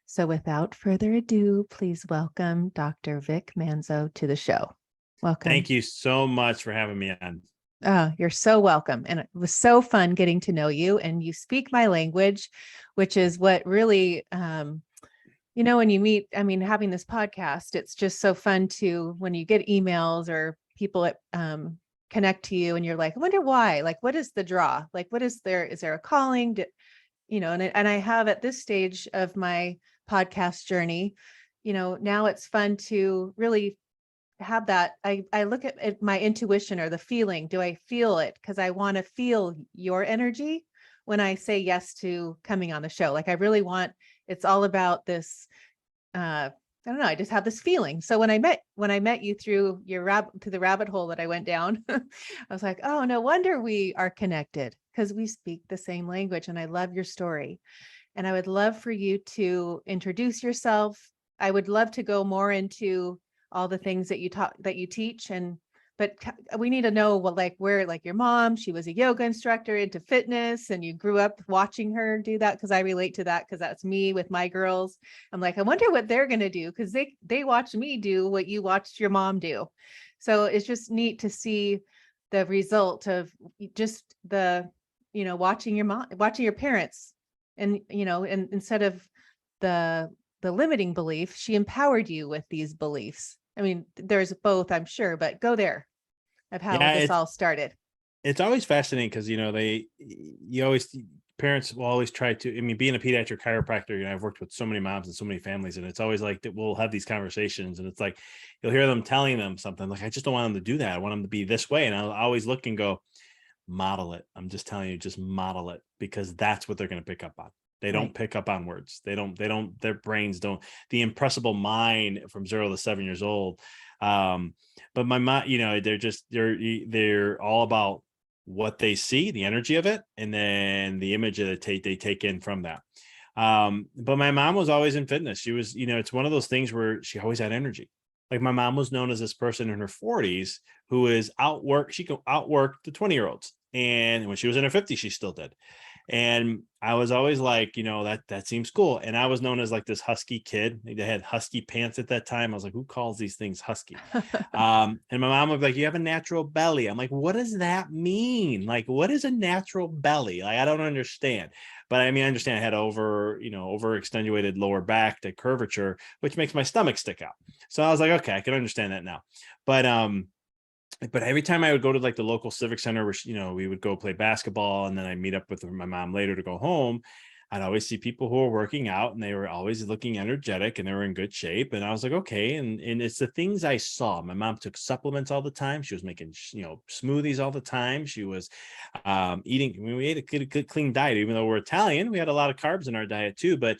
So without further ado, please welcome Dr. Vic Manzo to the show. Welcome. Thank you so much for having me on. Oh, you're so welcome. And it was so fun getting to know you. And you speak my language, which is what really, when you meet, having this podcast, it's just so fun to, when you get emails or people that connect to you and you're like, I wonder why, like, what is the draw? Like, is there a calling? And I have at this stage of my podcast journey, now it's fun to really have that. I look at my intuition or the feeling. Do I feel it? Because I want to feel your energy when I say yes to coming on the show. Like I really want, it's all about this. I don't know. I just have this feeling. So when I met you through the rabbit hole that I went down, I was like, oh, no wonder we are connected because we speak the same language. And I love your story. And I would love for you to introduce yourself. I would love to go more into all the things that you teach. But we need to know where your mom, she was a yoga instructor into fitness and you grew up watching her do that. Cause I relate to that. Cause that's me with my girls. I'm like, I wonder what they're going to do. Cause they watch me do what you watched your mom do. So it's just neat to see the result of just watching your parents and instead of the limiting belief, she empowered you with these beliefs. I mean, there's both, I'm sure, but go there of how this all started. It's always fascinating because, parents will always try to, being a pediatric chiropractor, I've worked with so many moms and so many families, and it's always like that we'll have these conversations and it's like, you'll hear them telling them something like, I just don't want them to do that. I want them to be this way. And I'll always look and go, model it. I'm just telling you, just model it because that's what they're going to pick up on. They don't pick up on words. Their brains don't, the impressible mind from 0 to 7 years old. But my mind, they're all about what they see, the energy of it, and then the image that they take in from that. But my mom was always in fitness. She was, it's one of those things where she always had energy. Like my mom was known as this person in her 40s who is she could outwork the 20-year-olds. And when she was in her 50s, she still did. And I was always like, that seems cool. And I was known as like this husky kid. They had husky pants at that time. I was like, who calls these things husky? And my mom would be like, you have a natural belly. I'm like, what does that mean? Like, what is a natural belly? Like, I don't understand. But I understand I had over extenuated lower back, the curvature, which makes my stomach stick out. So I was like, okay, I can understand that now. But every time I would go to like the local civic center, where, we would go play basketball and then I'd meet up with my mom later to go home, I'd always see people who were working out and they were always looking energetic and they were in good shape. And I was like, okay. And it's the things I saw. My mom took supplements all the time. She was making, smoothies all the time. She was eating, we ate a good clean diet, even though we're Italian, we had a lot of carbs in our diet too, but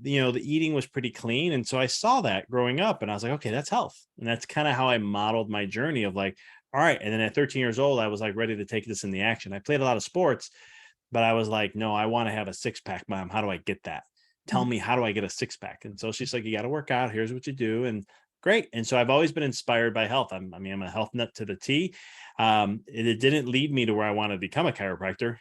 the eating was pretty clean. And so I saw that growing up and I was like, okay, that's health. And that's kind of how I modeled my journey of like, all right. And then at 13 years old, I was like ready to take this in the action. I played a lot of sports, but I was like, no, I want to have a 6-pack, Mom. How do I get that? Tell me, how do I get a 6-pack? And so she's like, you got to work out. Here's what you do. And great. And so I've always been inspired by health. I'm a health nut to the T. It didn't lead me to where I wanted to become a chiropractor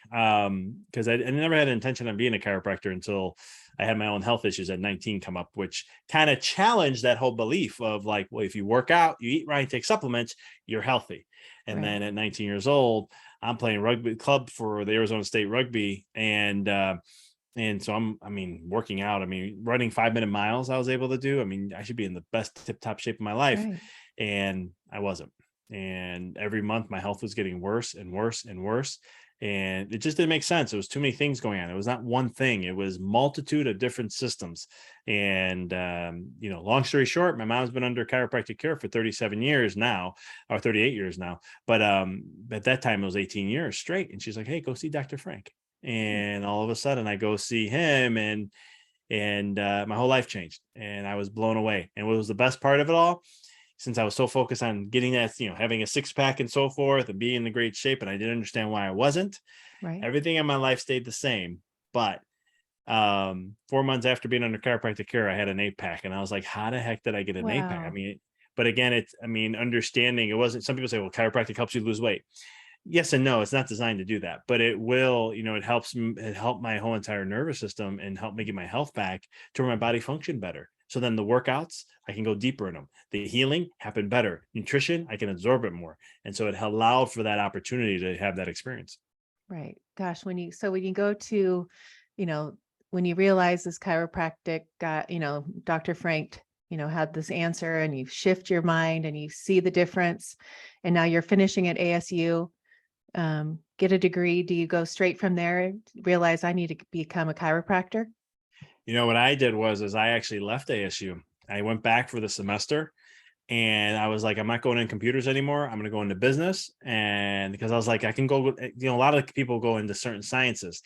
because I never had an intention of being a chiropractor until I had my own health issues at 19 come up, which kind of challenged that whole belief of like, well, if you work out, you eat right, take supplements, you're healthy. And then at 19 years old, I'm playing rugby club for the Arizona State Rugby. And so I'm working out, running 5-minute miles I was able to do. I should be in the best tip top shape of my life. And I wasn't. And every month my health was getting worse and worse and worse. And it just didn't make sense. It was too many things going on. It was not one thing. It was multitude of different systems. And, long story short, my mom's been under chiropractic care for 37 years now, or 38 years now. But at that time, it was 18 years straight. And she's like, hey, go see Dr. Frank. And all of a sudden I go see him and my whole life changed and I was blown away. And what was the best part of it all? Since I was so focused on getting that, having a 6-pack and so forth and being in the great shape, and I didn't understand why I wasn't, everything in my life stayed the same. But 4 months after being under chiropractic care, I had an 8-pack and I was like, how the heck did I get an 8-pack? But again, understanding it wasn't, some people say, well, chiropractic helps you lose weight. Yes and no, it's not designed to do that, but it will, it helped my whole entire nervous system and help me get my health back to where my body functioned better. So then the workouts, I can go deeper in them. The healing happened better. Nutrition, I can absorb it more. And so it allowed for that opportunity to have that experience. Right. Gosh, when you go to, you know, when you realize this chiropractic got, Dr. Frank, had this answer, and you shift your mind and you see the difference, and now you're finishing at ASU, get a degree. Do you go straight from there, realize I need to become a chiropractor? What I did is I actually left ASU. I went back for the semester. And I was like, I'm not going in computers anymore. I'm going to go into business. And because I was like, I can go, a lot of people go into certain sciences.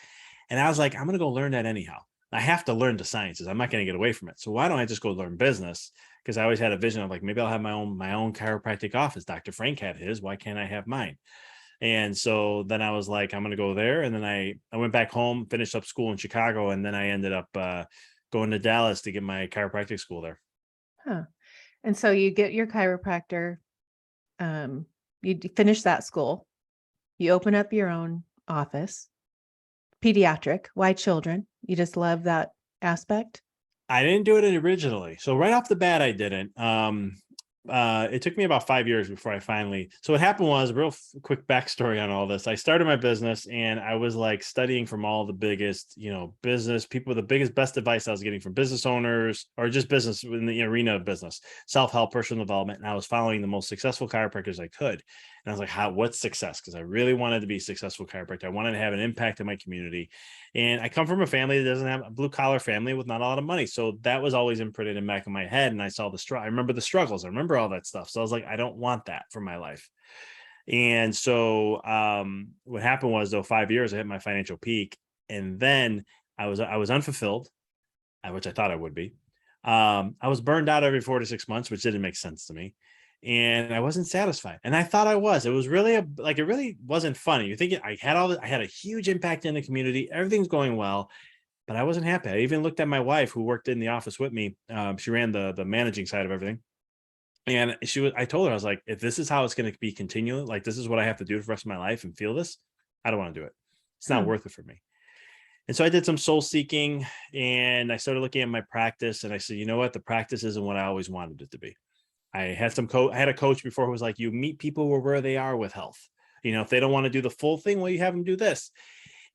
And I was like, I'm going to go learn that anyhow. I have to learn the sciences. I'm not going to get away from it. So why don't I just go learn business? Because I always had a vision of like, maybe I'll have my own chiropractic office. Dr. Frank had his. Why can't I have mine? And so then I was like, I'm going to go there. And then I went back home, finished up school in Chicago. And then I ended up going to Dallas to get my chiropractic school there. Huh. And so you get your chiropractor, you finish that school, you open up your own office, pediatric. Why children? You just love that aspect? I didn't do it originally. So right off the bat, I didn't. It took me about 5 years before I finally. So what happened was, real quick backstory on all this. I started my business and I was like studying from all the biggest, business people, the best advice I was getting from business owners or just business in the arena of business, self-help, personal development. And I was following the most successful chiropractors I could. And I was like, what's success? Because I really wanted to be a successful chiropractor. I wanted to have an impact in my community. And I come from a family that doesn't have a blue collar family with not a lot of money. So that was always imprinted in the back of my head. And I saw I remember the struggles. I remember all that stuff. So I was like, I don't want that for my life. And so what happened was, though, 5 years, I hit my financial peak. And then I was unfulfilled, which I thought I would be. I was burned out every 4 to 6 months, which didn't make sense to me. And I wasn't satisfied. And I thought I was. It was really it really wasn't funny. You're thinking I had a huge impact in the community. Everything's going well, but I wasn't happy. I even looked at my wife, who worked in the office with me. She ran the managing side of everything. And I told her, I was like, if this is how it's going to be continuing, like this is what I have to do for the rest of my life and feel this, I don't want to do it. It's not worth it for me. And so I did some soul seeking and I started looking at my practice and I said, you know what? The practice isn't what I always wanted it to be. I had a coach before who was like, you meet people where they are with health. If they don't want to do the full thing, well, you have them do this.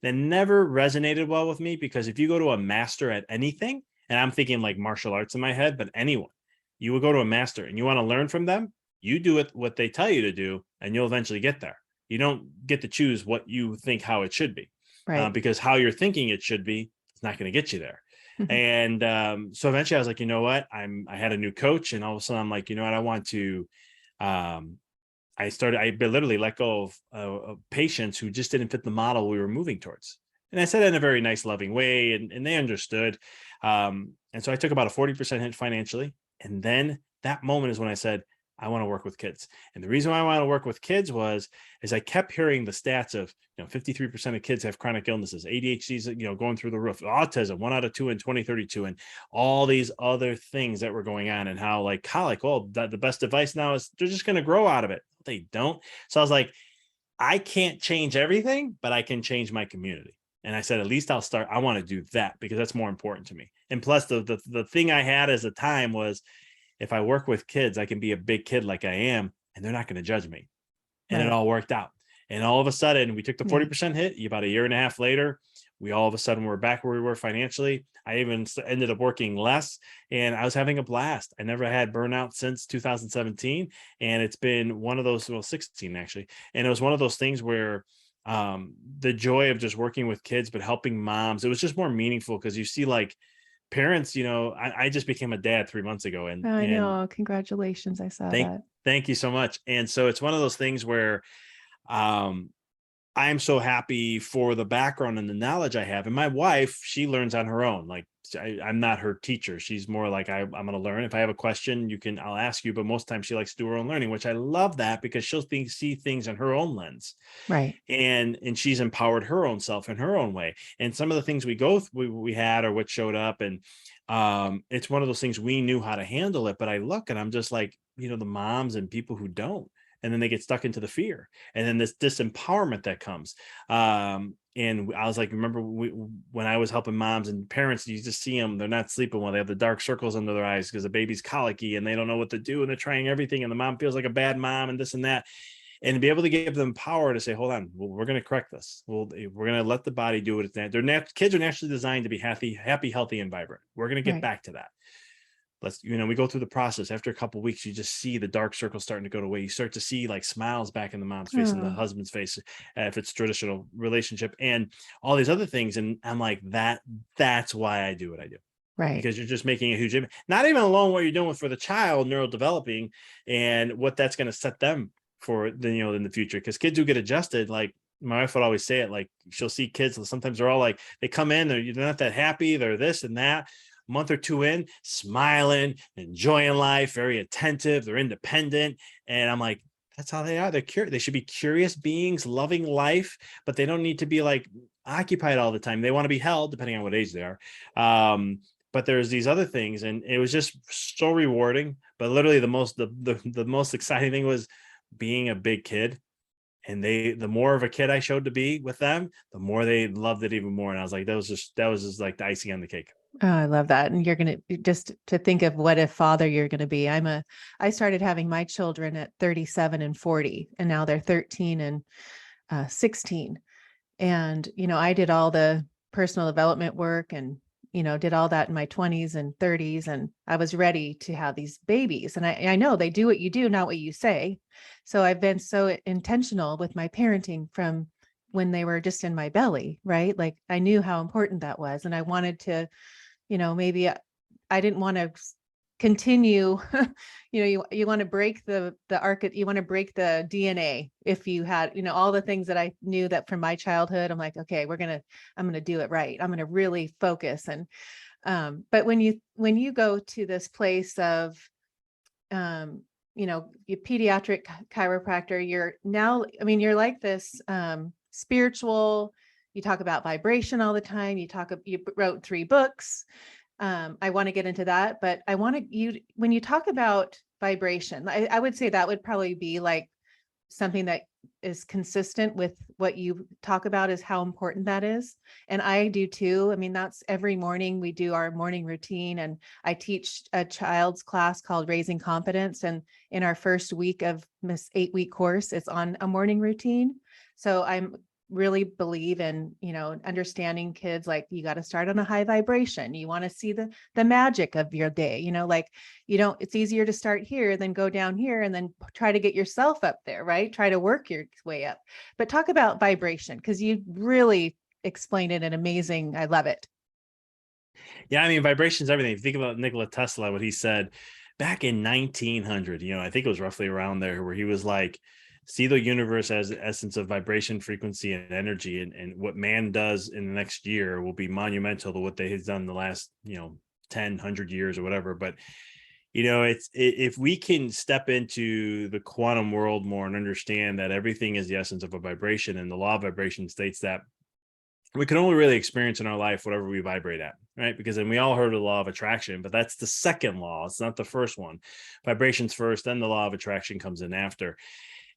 That never resonated well with me, because if you go to a master at anything, and I'm thinking like martial arts in my head, but anyone, you would go to a master and you want to learn from them, you do it what they tell you to do, and you'll eventually get there. You don't get to choose what you think how it should be, Right. Because how you're thinking it should be, it's not going to get you there. And so eventually I was like, you know what, I had a new coach, and all of a sudden I'm like, you know what, I want to, I literally let go of patients who just didn't fit the model we were moving towards. And I said it in a very nice, loving way, and they understood. And so I took about a 40% hit financially. And then that moment is when I said, I want to work with kids. And the reason why I want to work with kids is I kept hearing the stats of, 53% of kids have chronic illnesses, ADHD's, going through the roof, autism, 1 out of 2 in 2032, and all these other things that were going on, and how the best advice now is they're just going to grow out of it. They don't. So I was like, I can't change everything, but I can change my community. And I said, at least I want to do that, because that's more important to me. And plus the thing I had as a time was, if I work with kids, I can be a big kid like I am, and they're not going to judge me. And It all worked out. And all of a sudden, we took the 40% hit. About a year and a half later, we all of a sudden were back where we were financially. I even ended up working less, and I was having a blast. I never had burnout since 2017. And it's been one of those, 16 actually. And it was one of those things where the joy of just working with kids, but helping moms, it was just more meaningful, because you see like parents, I just became a dad 3 months ago, and I know. Congratulations. I saw that. thank you so much. And so it's one of those things where I'm so happy for the background and the knowledge I have. And my wife, she learns on her own. Like I'm not her teacher. She's more like, I'm going to learn. If I have a question, I'll ask you. But most times she likes to do her own learning, which I love that, because she'll see things in her own lens. Right. And she's empowered her own self in her own way. And some of the things we had, or what showed up, and it's one of those things we knew how to handle it. But I look and I'm just like, the moms and people who don't. and then they get stuck into the fear, and then this disempowerment that comes. And I was like, remember when I was helping moms and parents, you just see them, they're not sleeping well. They have the dark circles under their eyes because the baby's colicky and they don't know what to do. And they're trying everything. And the mom feels like a bad mom and this and that. And to be able to give them power to say, hold on, we're going to correct this. We're going to let the body do what it's at. Kids are naturally designed to be happy, healthy, and vibrant. We're going to get back to that. We go through the process. After a couple of weeks, you just see the dark circles starting to go away. You start to see like smiles back in the mom's face and the husband's face, if it's traditional relationship, and all these other things. And I'm like, that's why I do what I do. Right. Because you're just making a huge impact. Not even alone what you're doing for the child, neurodeveloping, and what that's going to set them for the, in the future. Because kids who get adjusted, like my wife would always say it, like she'll see kids, sometimes they're all like, they come in, they're not that happy, they're this and that. Month or two in, smiling, enjoying life, very attentive, they're independent. And I'm like, that's how they are. They're curious. They should be curious beings, loving life, but they don't need to be like occupied all the time. They want to be held, depending on what age they are. But there's these other things, and it was just so rewarding. But literally the most exciting thing was being a big kid. And the more of a kid I showed to be with them, the more they loved it even more. And I was like, that was just like the icing on the cake. Oh, I love that. And you're going to just to think of what a father you're going to be. I started having my children at 37 and 40, and now they're 13 and 16. And, I did all the personal development work and, did all that in my 20s and 30s. And I was ready to have these babies. And I know they do what you do, not what you say. So I've been so intentional with my parenting from when they were just in my belly, right? Like I knew how important that was. And I wanted to, maybe I didn't want to continue, you want to break the you want to break the DNA. If you had, all the things that I knew that from my childhood, I'm like, okay, I'm going to do it right. I'm going to really focus. And, but when you go to this place of, your pediatric chiropractor, you're like this, spiritual, you talk about vibration all the time. You wrote 3 books. I want to get into that, but I want to, when you talk about vibration, I would say that would probably be like something that is consistent with what you talk about, is how important that is. And I do too. I mean, that's every morning we do our morning routine, and I teach a child's class called Raising Confidence. And in our first week of this 8-week course, it's on a morning routine. So I'm really believe in, understanding kids, like you got to start on a high vibration. You want to see the magic of your day, it's easier to start here than go down here and then try to get yourself up there, right? Try to work your way up. But talk about vibration, because you really explained it in amazing. I love it. Yeah. I mean, vibration's everything. If you think about Nikola Tesla, what he said back in 1900, I think it was roughly around there, where he was like, see the universe as the essence of vibration, frequency, and energy. And what man does in the next year will be monumental to what they have done the last, 10, 100 years or whatever. But, if we can step into the quantum world more and understand that everything is the essence of a vibration, and the law of vibration states that we can only really experience in our life whatever we vibrate at, right? Because then we all heard of the law of attraction, but that's the second law. It's not the first one. Vibration's first, then the law of attraction comes in after.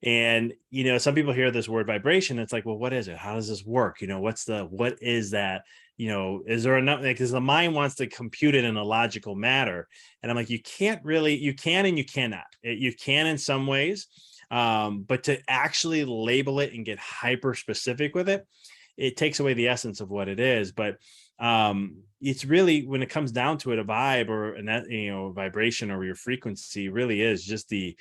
And, some people hear this word vibration. It's like, well, what is it? How does this work? What is that? Is there enough? Because the mind wants to compute it in a logical matter. And I'm like, you can and you cannot. You can in some ways, but to actually label it and get hyper specific with it, it takes away the essence of what it is. But it's really, when it comes down to it, a vibe or vibration or your frequency really is just the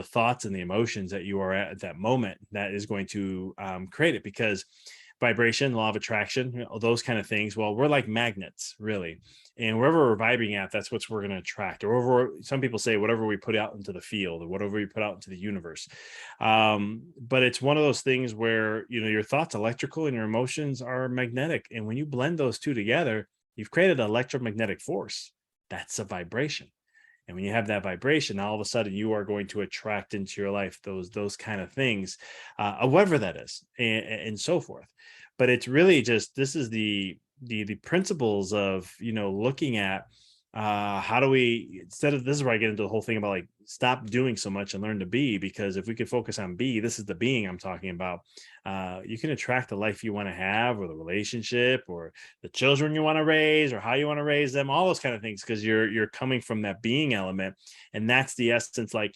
thoughts and the emotions that you are at that moment that is going to create it. Because vibration, law of attraction, those kind of things, well, we're like magnets, really. And wherever we're vibrating at, that's what we're going to attract. Or some people say whatever we put out into the field, or whatever we put out into the universe. But it's one of those things where, your thoughts electrical and your emotions are magnetic. And when you blend those two together, you've created an electromagnetic force. That's a vibration. And when you have that vibration, all of a sudden you are going to attract into your life those kind of things, whatever that is, and so forth. But it's really just, this is the principles of, looking at how do we, instead of, this is where I get into the whole thing about like, stop doing so much and learn to be, because if we could focus on be, this is the being I'm talking about. You can attract the life you want to have, or the relationship, or the children you want to raise, or how you want to raise them, all those kind of things, because you're coming from that being element. And that's the essence. Like,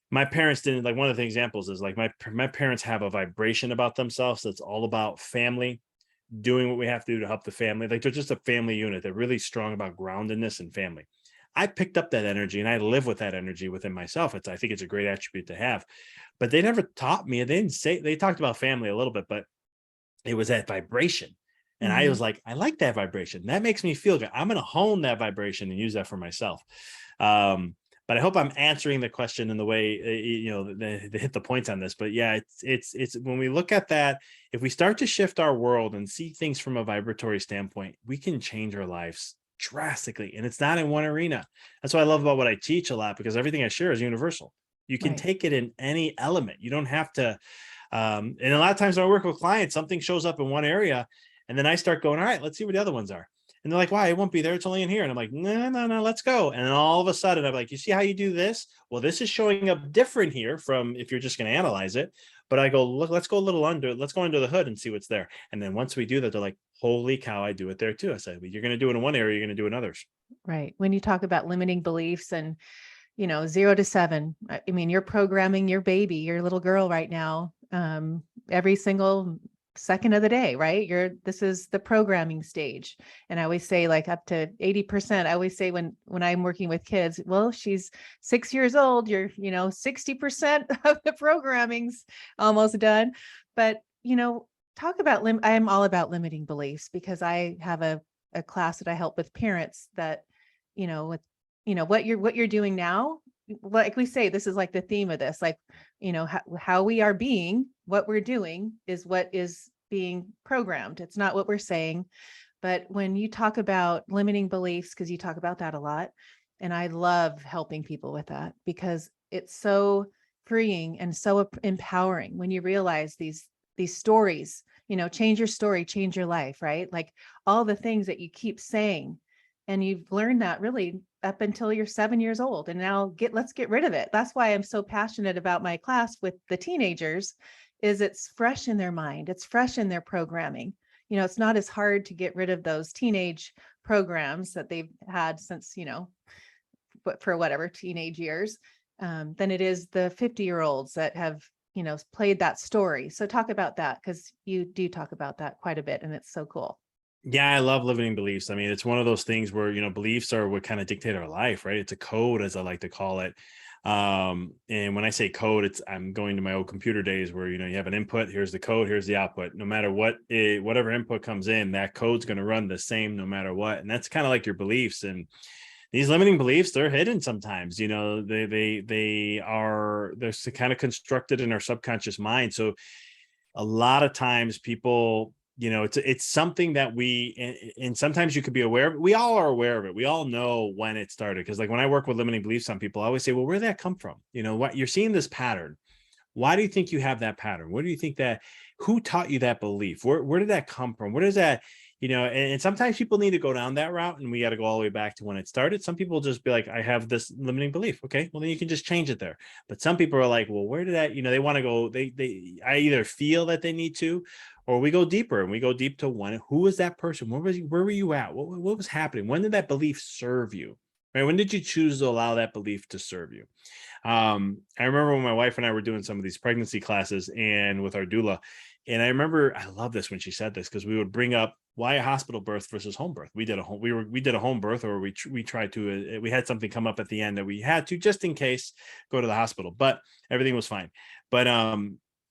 my parents didn't, like, one of the examples is like my parents have a vibration about themselves that's all about family, doing what we have to do to help the family. Like, they're just a family unit. They're really strong about groundedness and family. I picked up that energy and I live with that energy within myself. I think it's a great attribute to have, but they never taught me. They didn't say, they talked about family a little bit, but it was that vibration. And I Mhm. was like, I like that vibration. That makes me feel good. I'm going to hone that vibration and use that for myself. But I hope I'm answering the question in the way, they hit the points on this. But yeah, it's when we look at that, if we start to shift our world and see things from a vibratory standpoint, we can change our lives drastically. And it's not in one arena. That's what I love about what I teach a lot, because everything I share is universal. You can Right. take it in any element. You don't have to. And a lot of times when I work with clients, something shows up in one area, and then I start going, all right, let's see where the other ones are. And they're like, why? It won't be there. It's only in here. And I'm like, no, let's go. And then all of a sudden I'm like, you see how you do this? Well, this is showing up different here from if you're just going to analyze it. But I go, look, let's go a little under, let's go under the hood and see what's there. And then once we do that, they're like, holy cow, I do it there too. I said, well, you're going to do it in one area, you're going to do it in others. Right. When you talk about limiting beliefs and, 0 to 7, I mean, you're programming your baby, your little girl right now, every single second of the day, right? This is the programming stage. And I always say, like, up to 80%. I always say when I'm working with kids, well, she's 6 years old, you're, 60% of the programming's almost done. But, talk about I'm all about limiting beliefs, because I have a class that I help with parents that, with what you're doing now, like we say, this is like the theme of this, like, how we are being, what we're doing is what is being programmed. It's not what we're saying. But when you talk about limiting beliefs, because you talk about that a lot, and I love helping people with that, because it's so freeing and so empowering when you realize these stories, change your story, change your life, right? Like, all the things that you keep saying, and you've learned that really up until you're 7 years old, and now let's get rid of it. That's why I'm so passionate about my class with the teenagers, is it's fresh in their mind, it's fresh in their programming. It's not as hard to get rid of those teenage programs that they've had since, but for whatever teenage years, than it is the 50-year-olds that have, played that story. So talk about that, because you do talk about that quite a bit, and it's so cool. Yeah, I love limiting beliefs. I mean, it's one of those things where, beliefs are what kind of dictate our life, right? It's a code, as I like to call it. And when I say code, I'm going to my old computer days where, you have an input, here's the code, here's the output. No matter whatever input comes in, that code's going to run the same no matter what. And that's kind of like your beliefs. And these limiting beliefs, they're hidden sometimes. They're kind of constructed in our subconscious mind. So a lot of times people, it's something that and sometimes you could be aware of it. We all are aware of it. We all know when it started. Because like when I work with limiting beliefs on people, I always say, well, where did that come from? What you're seeing this pattern. Why do you think you have that pattern? Where do you think who taught you that belief? Where did that come from? Where does that, and sometimes people need to go down that route, and we got to go all the way back to when it started. Some people just be like, I have this limiting belief. Okay, well then you can just change it there. But some people are like, well, where did that, they want to go, I either feel that they need to, or we go deeper, and we go deep to who was that person? Where were you at? What was happening? When did that belief serve you? Right? When did you choose to allow that belief to serve you? I remember when my wife and I were doing some of these pregnancy classes and with our doula, and I remember, I love this when she said this, because we would bring up why a hospital birth versus home birth. We did a home birth, or we tried to, we had something come up at the end that we had to, just in case, go to the hospital, but everything was fine. But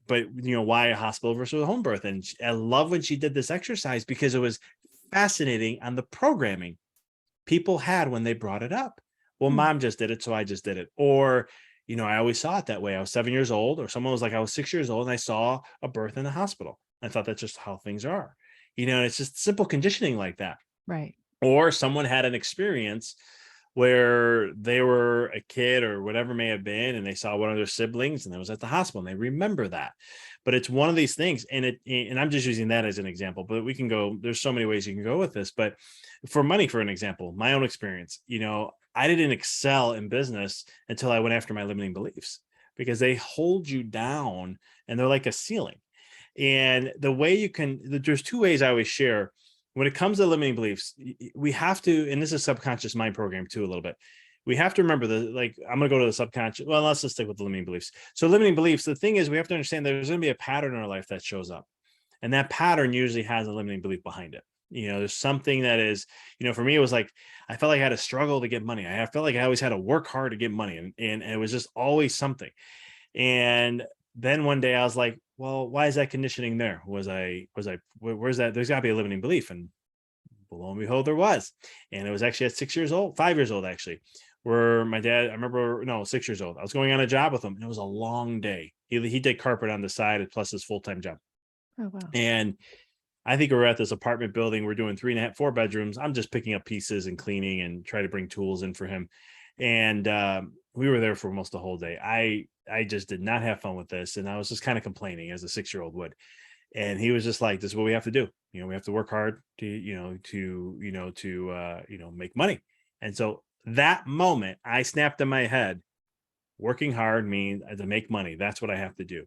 why a hospital versus a home birth? And I love when she did this exercise, because it was fascinating on the programming people had when they brought it up. Well, Hmm. mom just did it, so I just did it. Or, I always saw it that way. I was 7 years old, or someone was like, I was 6 years old and I saw a birth in the hospital. I thought that's just how things are. It's just simple conditioning like that. Right. Or someone had an experience where they were a kid or whatever may have been, and they saw one of their siblings and they was at the hospital, and they remember that. but it's one of these things. And I'm just using that as an example, but we can go, there's so many ways you can go with this. But for money, for an example, my own experience, I didn't excel in business until I went after my limiting beliefs, because they hold you down and they're like a ceiling. And the way there's two ways I always share when it comes to limiting beliefs. We have to, and this is subconscious mind program too, a little bit. We have to remember I'm going to go to the subconscious. Well, let's just stick with the limiting beliefs. So limiting beliefs, the thing is, we have to understand there's going to be a pattern in our life that shows up. And that pattern usually has a limiting belief behind it. There's something that is, for me, it was like, I felt like I had to struggle to get money. I felt like I always had to work hard to get money. And it was just always something. And then one day I was like, well, why is that conditioning there? Where's that? There's gotta be a limiting belief. And lo and behold, there was. And it was actually at 6 years old, 5 years old, actually, where my dad, I remember, no, 6 years old. I was going on a job with him, and it was a long day. He did carpet on the side plus his full-time job. Oh, wow. And I think we were at this apartment building. We're doing 3.5, 4 bedrooms. I'm just picking up pieces and cleaning and try to bring tools in for him. And we were there for almost the whole day. I just did not have fun with this. And I was just kind of complaining, as a 6-year-old would. And he was just like, this is what we have to do. We have to work hard to make money. And so that moment I snapped in my head, working hard means to make money. That's what I have to do.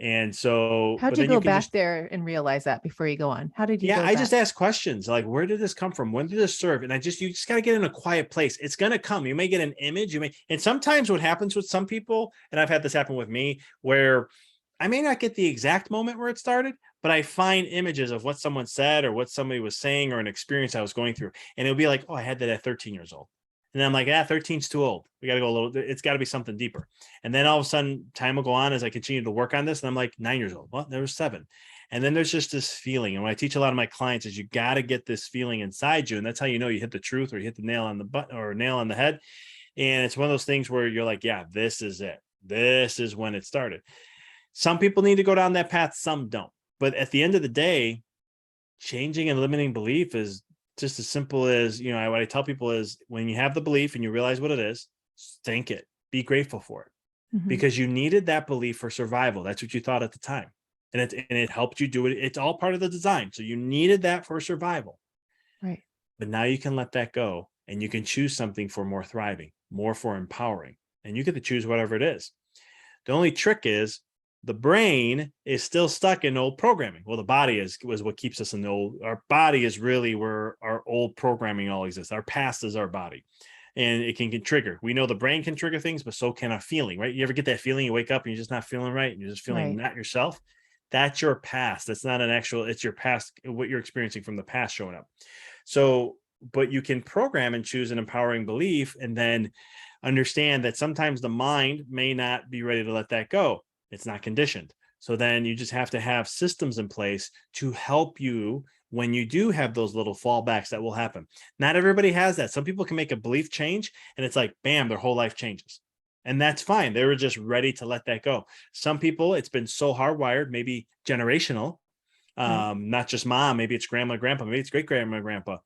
And so, how'd you go back there and realize that before you go on? How did you? I just asked questions like, where did this come from? When did this serve? And you just got to get in a quiet place. It's going to come. You may get an image. And sometimes what happens with some people, and I've had this happen with me, where I may not get the exact moment where it started, but I find images of what someone said or what somebody was saying or an experience I was going through. And it'll be like, oh, I had that at 13 years old. And I'm like, 13's too old. We got to go a little, it's got to be something deeper. And then all of a sudden time will go on as I continue to work on this. And I'm like 9 years old. Well, there was 7. And then there's just this feeling. And what I teach a lot of my clients is you got to get this feeling inside you. And that's how you know you hit the truth, or you hit the nail on the butt or nail on the head. And it's one of those things where you're like, yeah, this is it. This is when it started. Some people need to go down that path. Some don't. But at the end of the day, changing and limiting belief is just as simple as, what I tell people is, when you have the belief and you realize what it is, thank it, be grateful for it, because you needed that belief for survival. That's what you thought at the time. And it helped you do it. It's all part of the design. So you needed that for survival. Right. But now you can let that go, and you can choose something for more thriving, more for empowering, and you get to choose whatever it is. The only trick is, the brain is still stuck in old programming. Well, the body was what keeps us in the old. Our body is really where our old programming all exists. Our past is our body, and it can trigger. We know the brain can trigger things, but so can a feeling, right? You ever get that feeling you wake up and you're just not feeling right, and you're just feeling not yourself? That's your past. That's not an actual, it's your past, what you're experiencing from the past showing up. So, but you can program and choose an empowering belief, and then understand that sometimes the mind may not be ready to let that go. It's not conditioned. So then you just have to have systems in place to help you when you do have those little fallbacks that will happen. Not everybody has that. Some people can make a belief change and it's like, bam, their whole life changes. And that's fine. They were just ready to let that go. Some people, it's been so hardwired, maybe generational, not just mom, maybe it's grandma, grandpa, maybe it's great grandma, grandpa,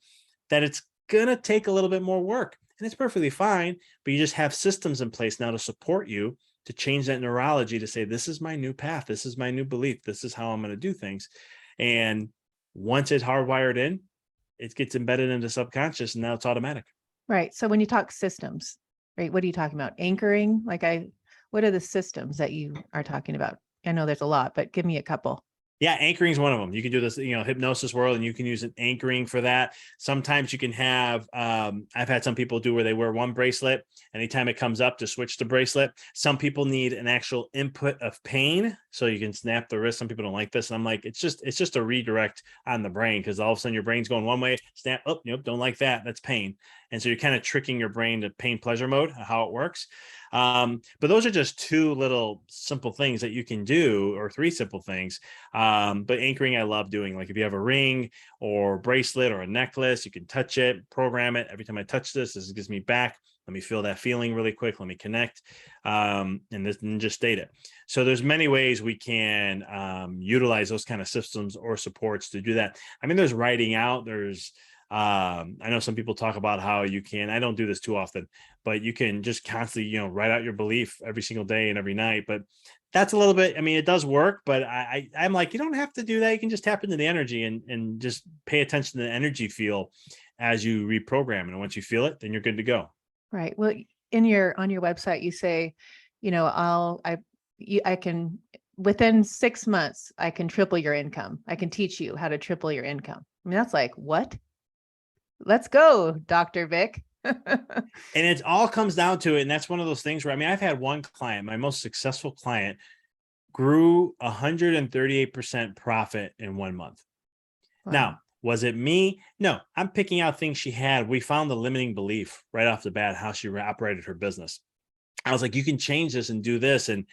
that it's going to take a little bit more work. And it's perfectly fine, but you just have systems in place now to support you to change that neurology to say, this is my new path. This is my new belief. This is how I'm going to do things. And once it's hardwired in, it gets embedded into subconscious, and now it's automatic. Right. So when you talk systems, right, what are you talking about? Anchoring? What are the systems that you are talking about? I know there's a lot, but give me a couple. Yeah, anchoring is one of them. You can do this, hypnosis world, and you can use an anchoring for that. Sometimes you can have, I've had some people do where they wear one bracelet. Anytime it comes up, to switch the bracelet. Some people need an actual input of pain, so you can snap the wrist. Some people don't like this. And I'm like, it's just a redirect on the brain, because all of a sudden your brain's going one way, snap, oh, nope, don't like that. That's pain. And so you're kind of tricking your brain to pain pleasure mode, how it works. But those are just 2 little simple things that you can do, or 3 simple things. But anchoring, I love doing. Like if you have a ring or bracelet or a necklace, you can touch it, program it. Every time I touch this gives me back. Let me feel that feeling really quick. Let me connect, and just state it. So there's many ways we can utilize those kind of systems or supports to do that. I mean, there's writing out, there's I know some people talk about how you can, I don't do this too often, but you can just constantly, write out your belief every single day and every night. But that's a little bit, I mean, it does work, but I'm like, you don't have to do that. You can just tap into the energy and just pay attention to the energy feel as you reprogram. And once you feel it, then you're good to go. Right. Well, on your website, you say, I can, within 6 months, I can triple your income. I can teach you how to triple your income. I mean, that's like, what? Let's go, Dr. Vic. And it all comes down to it. And that's one of those things where, I mean, I've had one client, my most successful client, grew 138% profit in 1 month. Wow. Now, was it me? No, I'm picking out things she had. We found the limiting belief right off the bat, how she operated her business. I was like, you can change this and do this. And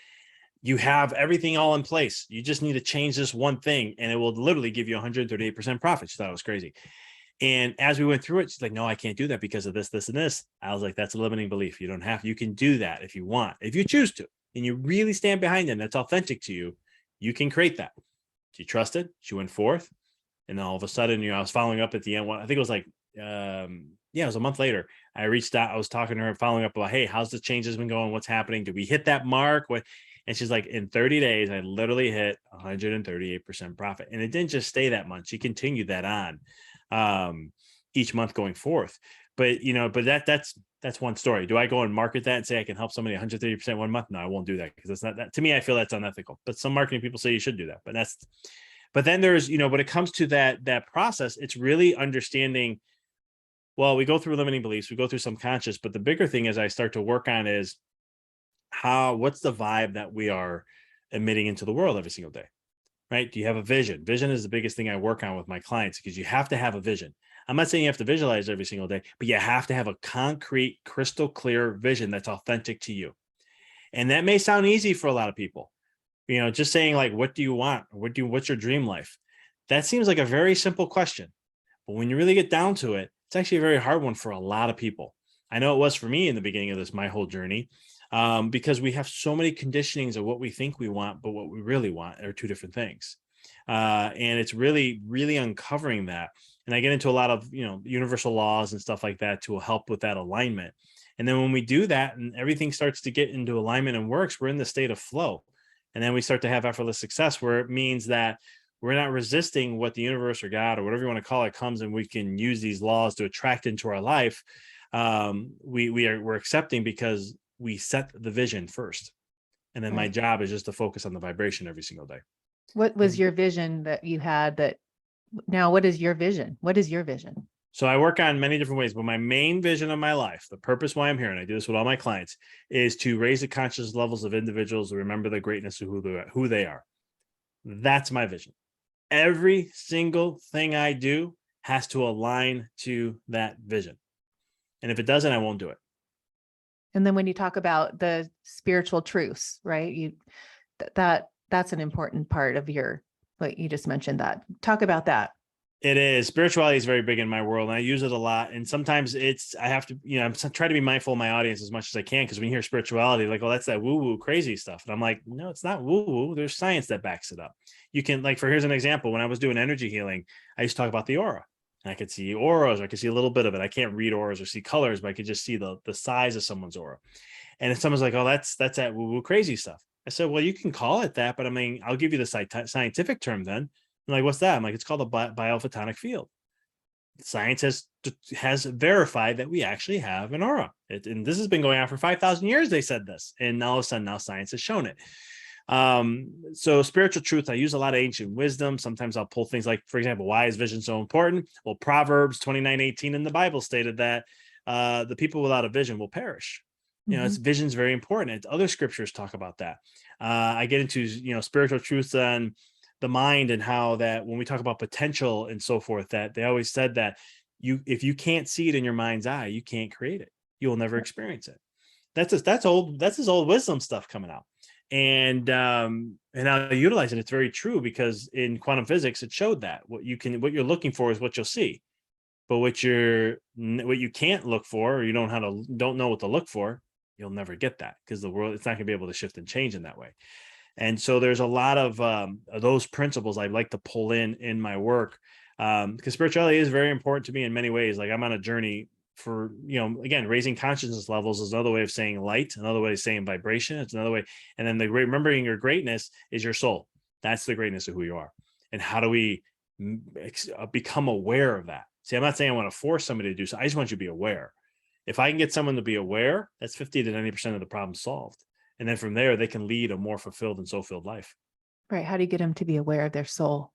you have everything all in place. You just need to change this one thing and it will literally give you 138% profit. She thought it was crazy. And as we went through it, she's like, no, I can't do that because of this, this, and this. I was like, that's a limiting belief. You don't have, you can do that if you want, if you choose to, and you really stand behind them, that's authentic to you, you can create that. She trusted, she went forth. And then all of a sudden, I was following up at the end. I think it was like, it was a month later. I reached out, I was talking to her, following up about, hey, how's the changes been going? What's happening? Did we hit that mark? What? And she's like, in 30 days, I literally hit 138% profit. And it didn't just stay that month. She continued that on each month going forth. But, that's one story. Do I go and market that and say I can help somebody 130% 1 month? No, I won't do that because it's not that. To me, I feel that's unethical. But some marketing people say you should do that. But then there's, when it comes to that process, it's really understanding, well, we go through limiting beliefs, we go through subconscious, but the bigger thing is I start to work on is what's the vibe that we are emitting into the world every single day, right? Do you have a vision? Vision is the biggest thing I work on with my clients because you have to have a vision. I'm not saying you have to visualize every single day, but you have to have a concrete, crystal clear vision that's authentic to you. And that may sound easy for a lot of people. Just saying like, what do you want? What's your dream life? That seems like a very simple question. But when you really get down to it, it's actually a very hard one for a lot of people. I know it was for me in the beginning of this, my whole journey, because we have so many conditionings of what we think we want, but what we really want are two different things. And it's really, really uncovering that. And I get into a lot of, universal laws and stuff like that to help with that alignment. And then when we do that and everything starts to get into alignment and works, we're in the state of flow. And then we start to have effortless success, where it means that we're not resisting what the universe or God or whatever you want to call it comes, and we can use these laws to attract into our life. We're accepting because we set the vision first. And then my job is just to focus on the vibration every single day. What was your vision that you had now what is your vision? What is your vision? So I work on many different ways, but my main vision of my life, the purpose why I'm here, and I do this with all my clients, is to raise the conscious levels of individuals to remember the greatness of who they are. That's my vision. Every single thing I do has to align to that vision. And if it doesn't, I won't do it. And then when you talk about the spiritual truths, right? That's an important part of what you just mentioned. That talk about that. It is. Spirituality is very big in my world, and I use it a lot. And sometimes I have to, I'm trying to be mindful of my audience as much as I can, because when you hear spirituality, like, oh, that's that woo-woo crazy stuff. And I'm like, no, it's not woo-woo. There's science that backs it up. You can, here's an example. When I was doing energy healing, I used to talk about the aura. And I could see auras, or I could see a little bit of it. I can't read auras or see colors, but I could just see the size of someone's aura. And if someone's like, oh, that's that woo-woo crazy stuff. I said, well, you can call it that, but I mean, I'll give you the scientific term then. I'm like, what's that? I'm like, it's called a biophotonic field. Science has verified that we actually have an aura. And this has been going on for 5,000 years. They said this, and all of a sudden now science has shown it. So spiritual truth, I use a lot of ancient wisdom. Sometimes I'll pull things like, for example, why is vision so important? Well, Proverbs 29:18 in the Bible stated that the people without a vision will perish. It's vision's very important. Other scriptures talk about that. I get into, spiritual truths on the mind, and how that when we talk about potential and so forth, that they always said that if you can't see it in your mind's eye, you can't create it. You will never experience it. That's his old wisdom stuff coming out. And I'll utilize it. It's very true, because in quantum physics, it showed that what you're looking for is what you'll see, but what you can't look for, or you don't know what to look for, you'll never get that, because the world, it's not going to be able to shift and change in that way. And so there's a lot of those principles I like to pull in my work, Because spirituality is very important to me in many ways. Like I'm on a journey for, again, raising consciousness levels is another way of saying light, another way of saying vibration. It's another way. And then remembering your greatness is your soul. That's the greatness of who you are. And how do we become aware of that? See, I'm not saying I want to force somebody to do so. I just want you to be aware. If I can get someone to be aware, that's 50 to 90% of the problem solved. And then from there, they can lead a more fulfilled and soul-filled life. Right. How do you get them to be aware of their soul?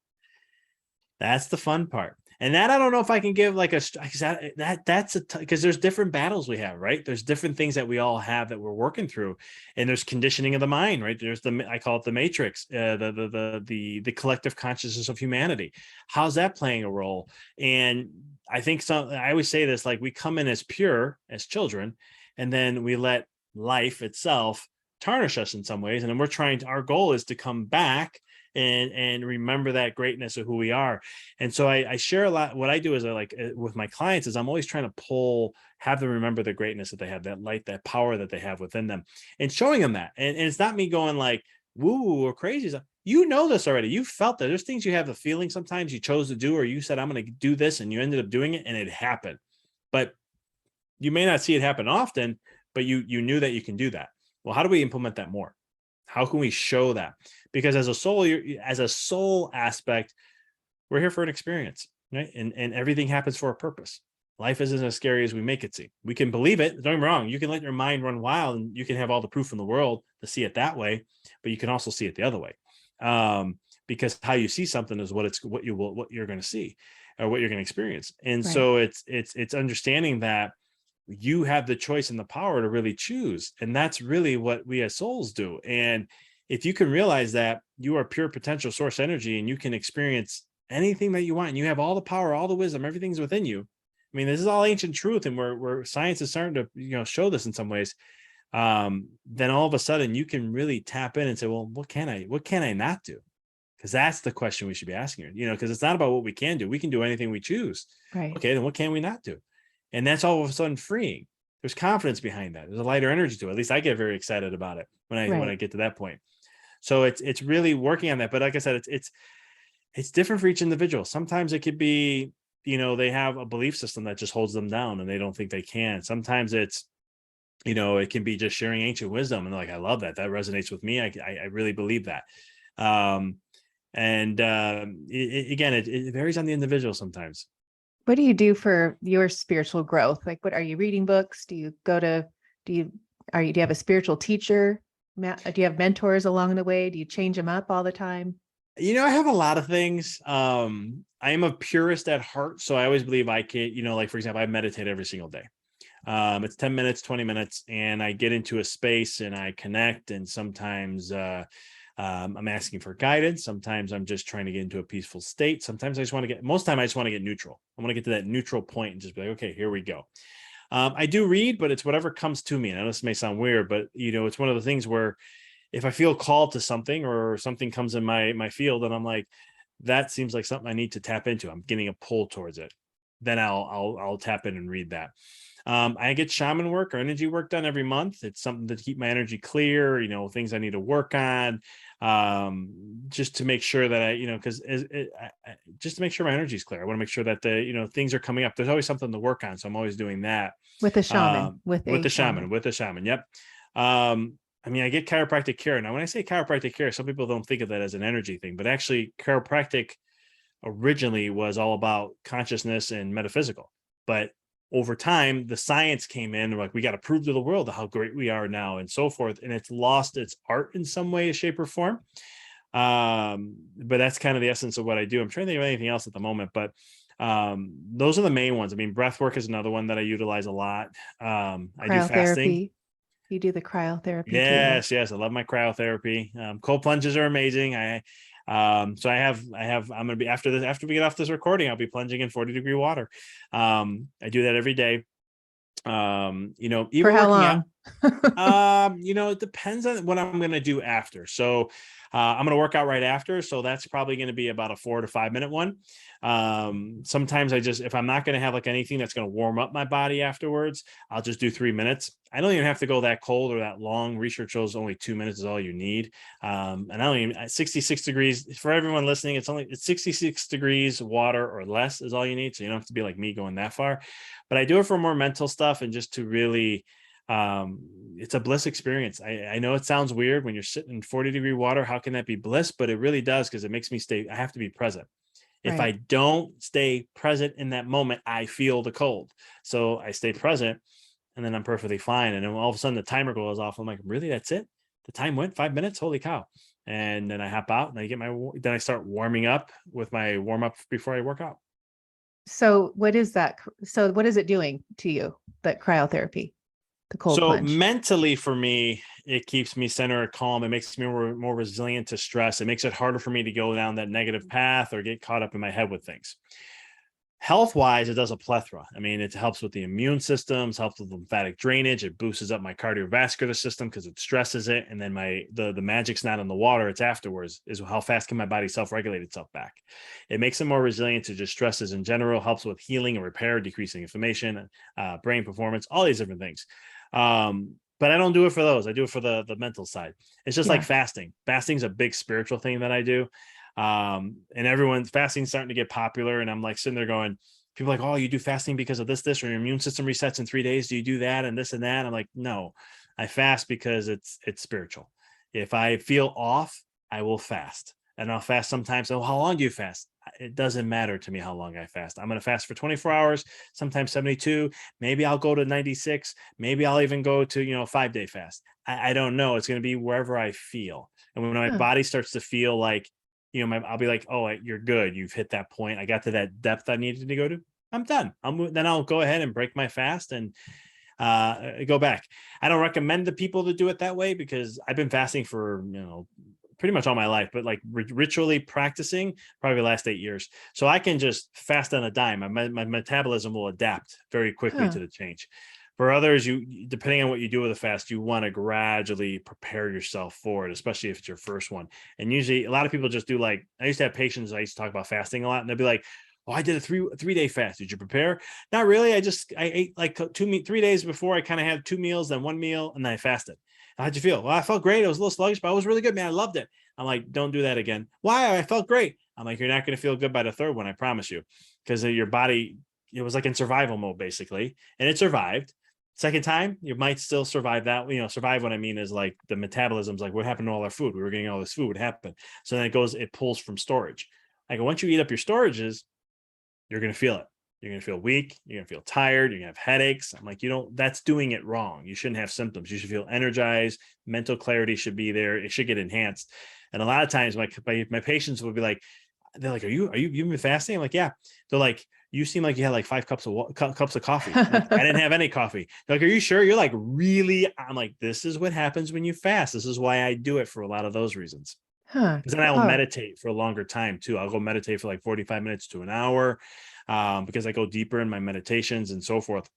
That's the fun part. And that I don't know if I can give like because there's different battles we have, right? There's different things that we all have that we're working through, and there's conditioning of the mind, right? There's I call it the matrix, the collective consciousness of humanity. How's that playing a role? And I think I always say this, like we come in as pure as children, and then we let life itself tarnish us in some ways, and then our goal is to come back and remember that greatness of who we are. And so I share a lot. What I do is with my clients is I'm always trying to have them remember the greatness that they have, that light, that power that they have within them, and showing them that. And it's not me going like woo or crazy. You know this already. You felt that there's things you have the feeling sometimes you chose to do, or you said, I'm going to do this, and you ended up doing it and it happened. But you may not see it happen often, but you knew that you can do that. Well, how do we implement that more? How can we show that? Because as a soul aspect, we're here for an experience, right? And everything happens for a purpose. Life isn't as scary as we make it seem. We can believe it. Don't get me wrong. You can let your mind run wild, and you can have all the proof in the world to see it that way, but you can also see it the other way. Because how you see something is what you're going to see, or what you're going to experience. And right. So it's understanding that you have the choice and the power to really choose. And that's really what we as souls do. And if you can realize that you are pure potential source energy, and you can experience anything that you want, and you have all the power, all the wisdom, everything's within you. I mean, this is all ancient truth, and where science is starting to, show this in some ways. Then all of a sudden you can really tap in and say, well, what can I not do? Because that's the question we should be asking, because it's not about what we can do. We can do anything we choose. Right. Okay, then what can we not do? And that's all of a sudden freeing. There's confidence behind that. There's a lighter energy to it. At least I get very excited about it when I get to that point. So it's really working on that. But like I said, it's different for each individual. Sometimes it could be, they have a belief system that just holds them down and they don't think they can. Sometimes it's, it can be just sharing ancient wisdom, and I love that. That resonates with me. I really believe that. Again, it varies on the individual sometimes. What do you do for your spiritual growth? Like, what are you reading books? Do you have a spiritual teacher? Do you have mentors along the way? Do you change them up all the time? I have a lot of things. I am a purist at heart. So I always believe I can, for example, I meditate every single day. It's 10 minutes, 20 minutes, and I get into a space and I connect. And sometimes, I'm asking for guidance. Sometimes I'm just trying to get into a peaceful state. Sometimes most of the time I just want to get neutral. I want to get to that neutral point and just be like, okay, here we go. I do read, but it's whatever comes to me. And I know this may sound weird, but it's one of the things where if I feel called to something, or something comes in my field and I'm like, that seems like something I need to tap into, I'm getting a pull towards it, then I'll tap in and read that. I get shaman work or energy work done every month. It's something to keep my energy clear, things I need to work on, just to make sure that just to make sure my energy is clear. I want to make sure that things are coming up. There's always something to work on. So I'm always doing that. With a shaman, with a shaman. Yep. I get chiropractic care. Now, when I say chiropractic care, some people don't think of that as an energy thing, but actually chiropractic originally was all about consciousness and metaphysical. But over time, the science came in, we got to prove to the world how great we are now, and so forth. And it's lost its art in some way, shape, or form. But that's kind of the essence of what I do. I'm trying to think of anything else at the moment, but those are the main ones. Breath work is another one that I utilize a lot. I do fasting. You do the cryotherapy. Yes. I love my cryotherapy. Cold plunges are amazing. I'm going to be after we get off this recording, I'll be plunging in 40-degree water. I do that every day. Even for how long? It depends on what I'm going to do after. So I'm going to work out right after. So that's probably going to be about a 4 to 5 minute one. Sometimes if I'm not going to have like anything that's going to warm up my body afterwards, I'll just do 3 minutes. I don't even have to go that cold or that long. Research shows only 2 minutes is all you need. And I don't even 66 degrees for everyone listening. It's 66 degrees water or less is all you need. So you don't have to be like me going that far, but I do it for more mental stuff and just to really, it's a bliss experience. I know it sounds weird when you're sitting in 40-degree water. How can that be bliss? But it really does, because it makes me I have to be present. If I Right. don't stay present in that moment, I feel the cold. So I stay present and then I'm perfectly fine. And then all of a sudden the timer goes off. I'm like, really? That's it? The time went 5 minutes? Holy cow. And then I hop out and then I start warming up with my warm up before I work out. So what is that? So what is it doing to you, that cryotherapy, the cold So plunge? mentally for me, it keeps me centered, calm. It makes me more resilient to stress. It makes it harder for me to go down that negative path or get caught up in my head with things. Health wise, it does a plethora. I mean, it helps with the immune systems, helps with lymphatic drainage. It boosts up my cardiovascular system because it stresses it. And then the magic's not in the water, it's afterwards, is how fast can my body self-regulate itself back. It makes it more resilient to just stresses in general, helps with healing and repair, decreasing inflammation, brain performance, all these different things. But I don't do it for those. I do it for the mental side. It's just like Yeah. fasting. Fasting's a big spiritual thing that I do. And everyone's fasting starting to get popular. And I'm like sitting there going, people are like, oh, you do fasting because of this, or your immune system resets in 3 days. Do you do that and this and that? I'm like, no, I fast because it's spiritual. If I feel off, I will fast. And I'll fast sometimes. So how long do you fast? It doesn't matter to me how long I fast. I'm going to fast for 24 hours, sometimes 72. Maybe I'll go to 96. Maybe I'll even go to, 5-day fast. I don't know. It's going to be wherever I feel. And when my Huh. body starts to feel like, I'll be like, oh, you're good. You've hit that point. I got to that depth I needed to go to. I'm done. Then I'll go ahead and break my fast and go back. I don't recommend the people to do it that way because I've been fasting for, pretty much all my life, but like ritually practicing probably the last 8 years. So I can just fast on a dime. My metabolism will adapt very quickly Huh. to the change. For others, depending on what you do with a fast, you want to gradually prepare yourself for it, especially if it's your first one. And usually a lot of people just do like, I used to have patients, I used to talk about fasting a lot, and they'd be like, oh, I did a 3-day fast. Did you prepare? Not really. I ate like 3 days before. I kind of had 2 meals, then 1 meal, and then I fasted. How'd you feel? Well, I felt great. I was a little sluggish, but I was really good, man. I loved it. I'm like, don't do that again. Why? I felt great. I'm like, you're not going to feel good by the third one. I promise you, because your body, it was like in survival mode basically, and it survived. Second time, you might still survive that. Survive what I mean is like the metabolism's like, what happened to all our food? We were getting all this food. What happened? So then it pulls from storage. Like once you eat up your storages, you're going to feel it. You're going to feel weak. You're going to feel tired. You're going to have headaches. I'm like, that's doing it wrong. You shouldn't have symptoms. You should feel energized. Mental clarity should be there. It should get enhanced. And a lot of times my patients will be like, they're like, you've been fasting? I'm like, yeah. They're like, you seem like you had like 5 cups of coffee. Like, I didn't have any coffee. They're like, are you sure? You're like, really? I'm like, this is what happens when you fast. This is why I do it, for a lot of those reasons. Huh. Because then I will meditate for a longer time too. I'll go meditate for like 45 minutes to an hour, because I go deeper in my meditations and so forth.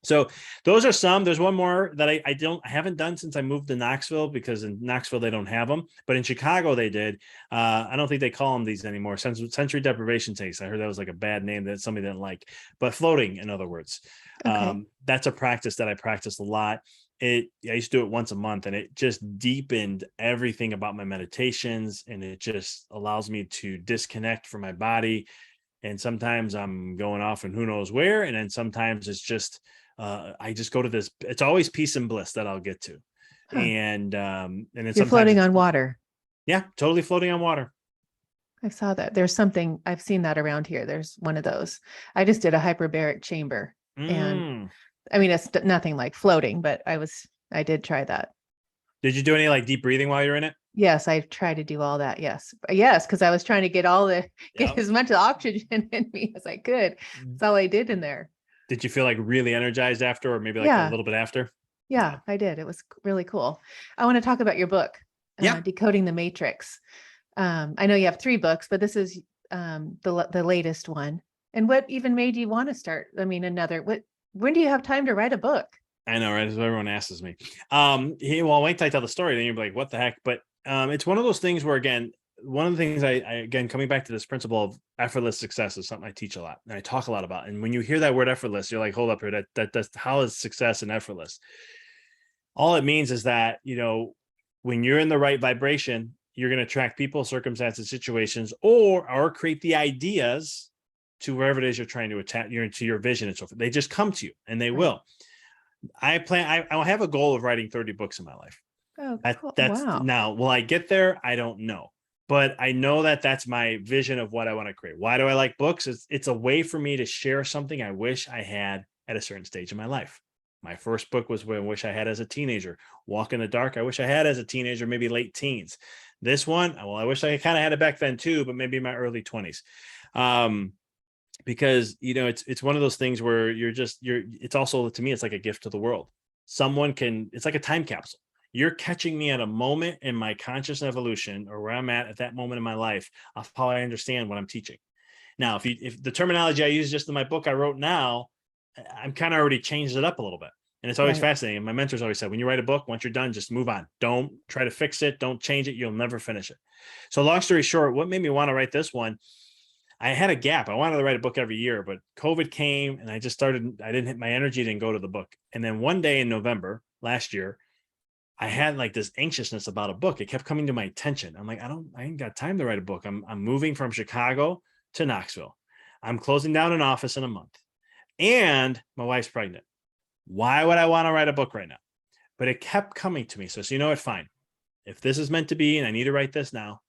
So those are some. There's one more that I haven't done since I moved to Knoxville, because in Knoxville they don't have them, but in Chicago they did. I don't think they call them these anymore. Sensory deprivation tanks. I heard that was like a bad name that somebody didn't like, but floating, in other words. Okay. That's a practice that I practiced a lot. I used to do it once a month, and it just deepened everything about my meditations, and it just allows me to disconnect from my body. And sometimes I'm going off and who knows where, and then sometimes it's just I just go to this. It's always peace and bliss that I'll get to, Huh. and then You're sometimes floating it's, on water. yeah, totally floating on water. I saw that. There's something, I've seen that around here. There's one of those. I just did a hyperbaric chamber, and Mm. I mean, it's nothing like floating, but I did try that. Did you do any like deep breathing while you're in it? Yes, I tried to do all that. Yes. Yes, because I was trying to get Yeah. as much oxygen in me as I could. That's all I did in there. Did you feel like really energized after, or maybe like a Yeah. little bit after? Yeah, Yeah. I did. It was really cool. I want to talk about your book, Yeah. Decoding the Matrix. I know you have 3 books, but this is the latest one. And what even made you want to start? I mean, when do you have time to write a book? I know, right? That's what everyone asks me. Well, wait till I tell the story, then you're like, what the heck? But it's one of those things where, again, one of the things I again, coming back to this principle of effortless success is something I teach a lot and I talk a lot about. And when you hear that word effortless, you're like, hold up here, that's how is success and effortless? All it means is that, when you're in the right vibration, you're going to attract people, circumstances, situations, or create the ideas to wherever it is you're trying to attack, you're into your vision and so forth. They just come to you, and they will. I have a goal of writing 30 books in my life. Oh, cool. That's Wow. now, will I get there? I don't know. But I know that that's my vision of what I want to create. Why do I like books? It's a way for me to share something I wish I had at a certain stage in my life. My first book was what I wish I had as a teenager. Walk in the Dark, I wish I had as a teenager, maybe late teens. This one, well, I wish I kind of had it back then too, but maybe in my early 20s. Because it's one of those things where it's also, to me, it's like a gift to the world. It's like a time capsule. You're catching me at a moment in my conscious evolution, or where I'm at that moment in my life, of how I understand what I'm teaching. Now, if the terminology I use just in my book I wrote now, I'm kind of already changed it up a little bit. And it's always fascinating. My mentors always said, when you write a book, once you're done, just move on. Don't try to fix it. Don't change it. You'll never finish it. So long story short, what made me want to write this one, I had a gap. I wanted to write a book every year, but COVID came and my energy didn't go to the book. And then one day in November last year, I had like this anxiousness about a book. It kept coming to my attention. I'm like, I ain't got time to write a book. I'm moving from Chicago to Knoxville. I'm closing down an office in a month, and my wife's pregnant. Why would I want to write a book right now? But it kept coming to me. So you know what? Fine. If this is meant to be, and I need to write this now,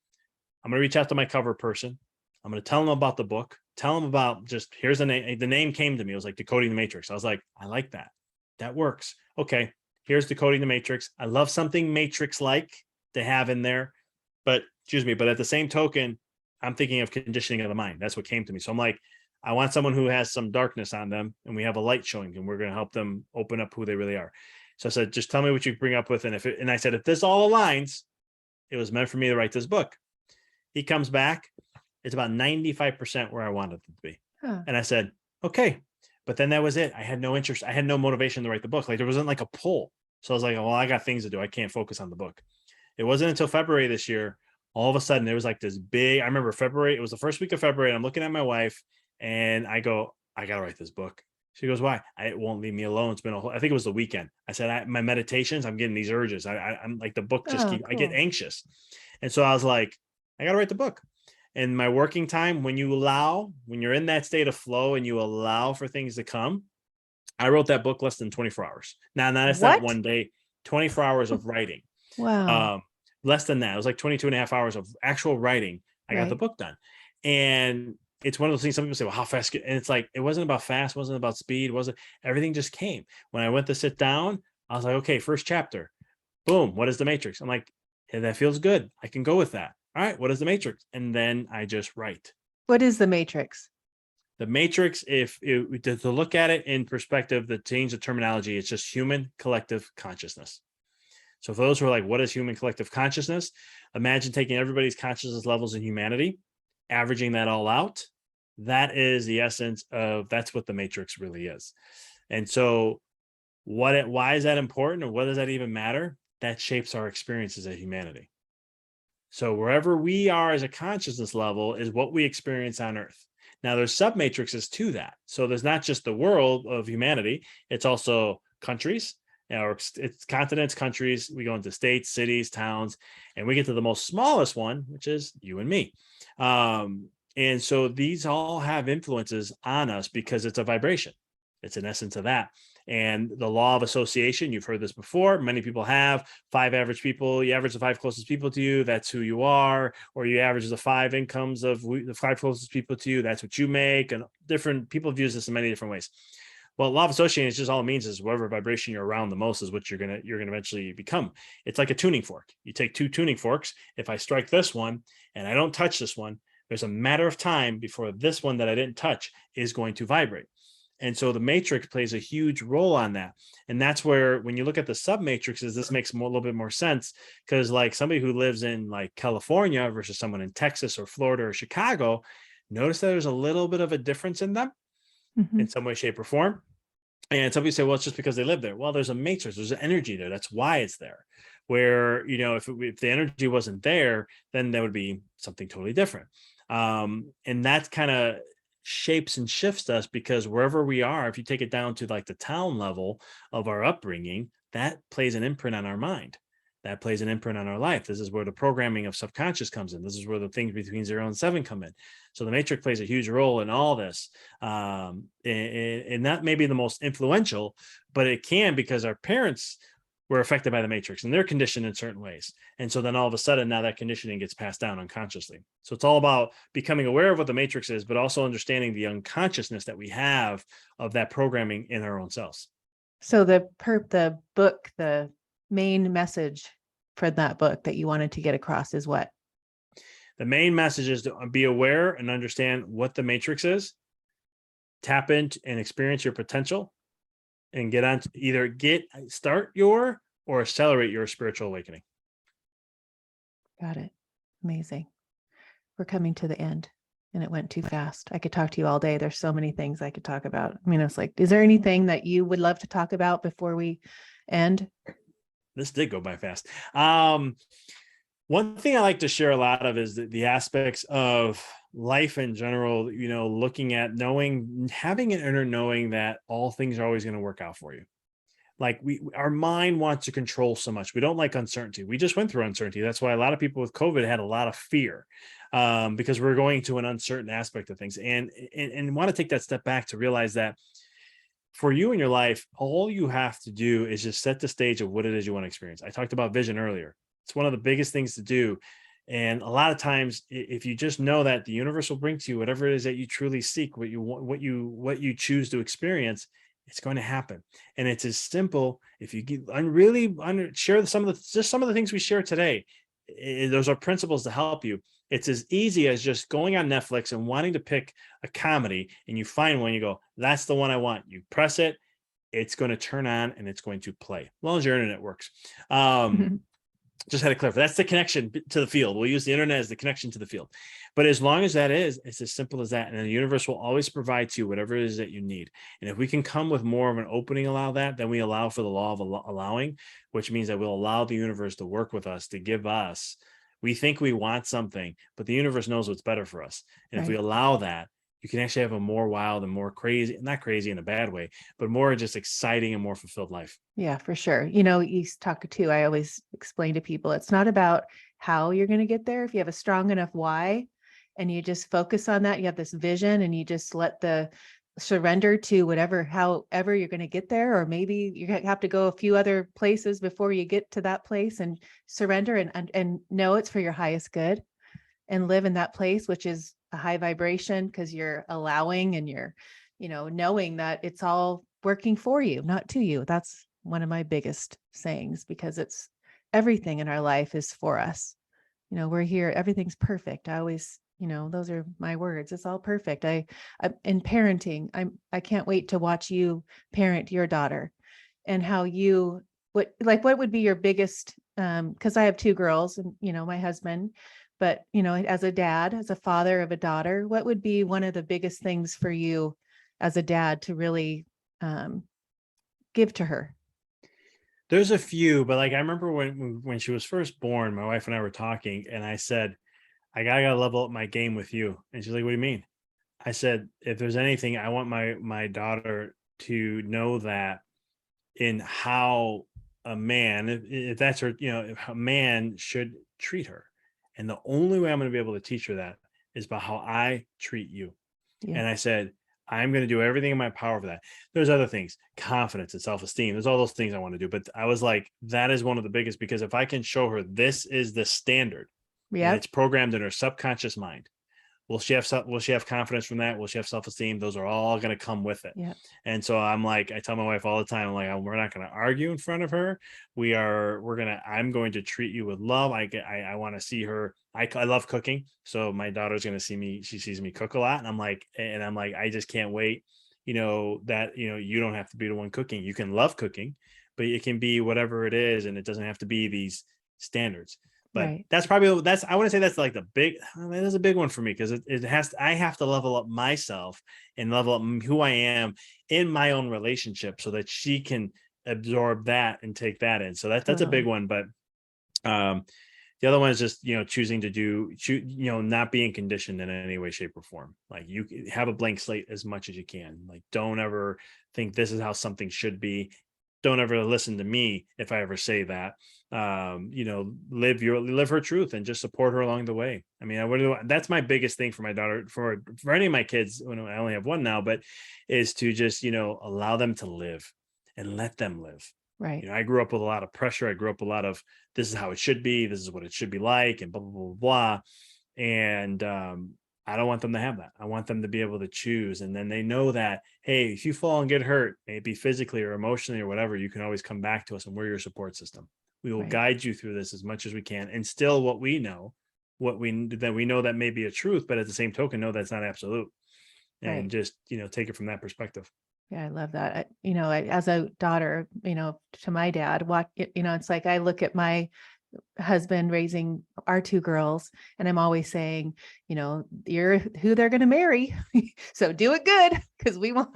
I'm going to reach out to my cover person. I'm going to tell them about the book, tell them about here's the name. The name came to me. It was like Decoding the Matrix. I was like, I like that. That works. Okay. Here's Decoding the Matrix. I love something Matrix-like to have in there, but at the same token, I'm thinking of conditioning of the mind. That's what came to me. So I'm like, I want someone who has some darkness on them, and we have a light showing them. We're going to help them open up who they really are. So I said, just tell me what you bring up with. And I said, if this all aligns, it was meant for me to write this book. He comes back. It's about 95% where I wanted it to be. Huh. And I said, okay. But then that was it. I had no interest. I had no motivation to write the book. Like, there wasn't like a pull. So I was like, well, I got things to do. I can't focus on the book. It wasn't until February this year, all of a sudden there was like this big, I remember February, it was the first week of February. And I'm looking at my wife and I go, I got to write this book. She goes, why? It won't leave me alone. It's been I think it was the weekend. I said, my meditations, I'm getting these urges. I'm like, the book just cool. I get anxious. And so I was like, I got to write the book. And my working time, when you're in that state of flow and you allow for things to come, I wrote that book less than 24 hours. Now that's not one day, 24 hours of writing. Wow. Less than that. It was like 22 and a half hours of actual writing. I got the book done. And it's one of those things, some people say, well, how fast? And it's like, it wasn't about fast, wasn't about speed, everything just came. When I went to sit down, I was like, okay, first chapter, boom. What is the Matrix? I'm like, hey, that feels good. I can go with that. All right, what is the Matrix? And then I just write. What is the Matrix? The Matrix, to look at it in perspective, to change the terminology, it's just human collective consciousness. So for those who are like, what is human collective consciousness? Imagine taking everybody's consciousness levels in humanity, averaging that all out. That is the essence of, that's what the Matrix really is. And so why is that important, or what does that even matter? That shapes our experiences as humanity. So wherever we are as a consciousness level is what we experience on Earth. Now there's sub-matrices to that. So there's not just the world of humanity, it's also countries, it's continents, countries. We go into states, cities, towns, and we get to the most smallest one, which is you and me. And so these all have influences on us because it's a vibration. It's an essence of that. And the law of association, you've heard this before. Many people have 5 average people. You average the 5 closest people to you. That's who you are. Or you average the 5 incomes of the 5 closest people to you. That's what you make. And different people have used this in many different ways. Well, law of association is just, all it means is whatever vibration you're around the most is what you're gonna eventually become. It's like a tuning fork. You take 2 tuning forks. If I strike this one and I don't touch this one, there's a matter of time before this one that I didn't touch is going to vibrate. And so the Matrix plays a huge role on that. And that's where, when you look at the sub-matrices, this makes a little bit more sense, because like somebody who lives in like California versus someone in Texas or Florida or Chicago, notice that there's a little bit of a difference in them in some way, shape, or form. And some people say, well, it's just because they live there. Well, there's a matrix, there's an energy there. That's why it's there. Where, if the energy wasn't there, then that would be something totally different. And that kind of shapes and shifts us, because wherever we are, if you take it down to like the town level of our upbringing, that plays an imprint on our mind. That plays an imprint on our life. This is where the programming of subconscious comes in. This is where the things between 0 and 7 come in. So the matrix plays a huge role in all this. And that may be the most influential, but it can, because our parents were affected by the matrix and they're conditioned in certain ways. And so then all of a sudden now that conditioning gets passed down unconsciously. So it's all about becoming aware of what the matrix is, but also understanding the unconsciousness that we have of that programming in our own selves. So the book, the main message for that book that you wanted to get across is what? The main message is to be aware and understand what the matrix is, tap into and experience your potential, and get on to either start your or accelerate your spiritual awakening. Got it. Amazing. We're coming to the end and it went too fast. I could talk to you all day. There's so many things I could talk about. I mean, it's like, is there anything that you would love to talk about before we end? This did go by fast. One thing I like to share a lot of is the aspects of life in general, looking at having an inner knowing that all things are always going to work out for you. Like our mind wants to control so much. We don't like uncertainty. We just went through uncertainty. That's why a lot of people with COVID had a lot of fear, because we're going to an uncertain aspect of things, and want to take that step back to realize that for you in your life, all you have to do is just set the stage of what it is you want to experience. I talked about vision earlier. It's one of the biggest things to do. And a lot of times, if you just know that the universe will bring to you whatever it is that you truly seek, what you want, what you choose to experience, it's going to happen. And it's as simple. If you share some of the things we share today, those are principles to help you. It's as easy as just going on Netflix and wanting to pick a comedy, and you find one, you go, that's the one I want. You press it, it's going to turn on and it's going to play, as long as your internet works. Just had to clarify. That's the connection to the field. We'll use the internet as the connection to the field. But as long as that is, it's as simple as that. And the universe will always provide to you whatever it is that you need. And if we can come with more of an opening, allow that, then we allow for the law of allowing, which means that we'll allow the universe to work with us, to give us. We think we want something, but the universe knows what's better for us. And if we allow that, you can actually have a more wild and more crazy, not crazy in a bad way, but more just exciting and more fulfilled life. Yeah, for sure. You talk too. I always explain to people, it's not about how you're going to get there. If you have a strong enough why and you just focus on that, you have this vision and you just let the surrender to however you're going to get there, or maybe you have to go a few other places before you get to that place, and surrender and know it's for your highest good, and live in that place, which is a high vibration, because you're allowing and you're, knowing that it's all working for you, not to you. That's one of my biggest sayings, because it's everything in our life is for us. We're here, everything's perfect. I always, those are my words. It's all perfect. I in parenting, I can't wait to watch you parent your daughter, and how what would be your biggest, because I have two girls and, my husband. But, as a dad, as a father of a daughter, what would be one of the biggest things for you as a dad to really give to her? There's a few, but like I remember when she was first born, my wife and I were talking, and I said, I gotta level up my game with you. And she's like, what do you mean? I said, if there's anything, I want my daughter to know that in how a man, if that's her, if a man should treat her. And the only way I'm going to be able to teach her that is by how I treat you. Yeah. And I said, I'm going to do everything in my power for that. There's other things, confidence and self-esteem. There's all those things I want to do. But I was like, that is one of the biggest, because if I can show her this is the standard, and it's programmed in her subconscious mind, will she have confidence from that? Will she have self-esteem? Those are all going to come with it. Yeah. And so I'm like, I tell my wife all the time, I'm like, we're not going to argue in front of her. I'm going to treat you with love. I want to see her. I love cooking. So my daughter's going to see me. She sees me cook a lot. And I'm like, I just can't wait, that, you don't have to be the one cooking. You can love cooking, but it can be whatever it is. And it doesn't have to be these standards. But Right. I want to say that's like that is a big one for me, because I have to level up myself and level up who I am in my own relationship so that she can absorb that and take that in. So that's a big one. But the other one is just, choosing to not being conditioned in any way, shape, or form. Like, you have a blank slate as much as you can. Like, don't ever think this is how something should be. Don't ever listen to me if I ever say that. Live her truth and just support her along the way. I mean, that's my biggest thing for my daughter, for any of my kids. I only have one now, but is to just, allow them to live and let them live. Right. I grew up with a lot of pressure. I grew up with a lot of, this is how it should be. This is what it should be like, and blah, blah, blah, blah. And I don't want them to have that. I want them to be able to choose. And then they know that, hey, if you fall and get hurt, maybe physically or emotionally or whatever, you can always come back to us, and we're your support system. We will guide you through this as much as we can, and still what we know, that may be a truth, but at the same token, know that's not absolute. And just, take it from that perspective. Yeah, I love that. As a daughter, to my dad, it's like I look at my husband raising our two girls, and I'm always saying, you're who they're going to marry. So do it good, because we want,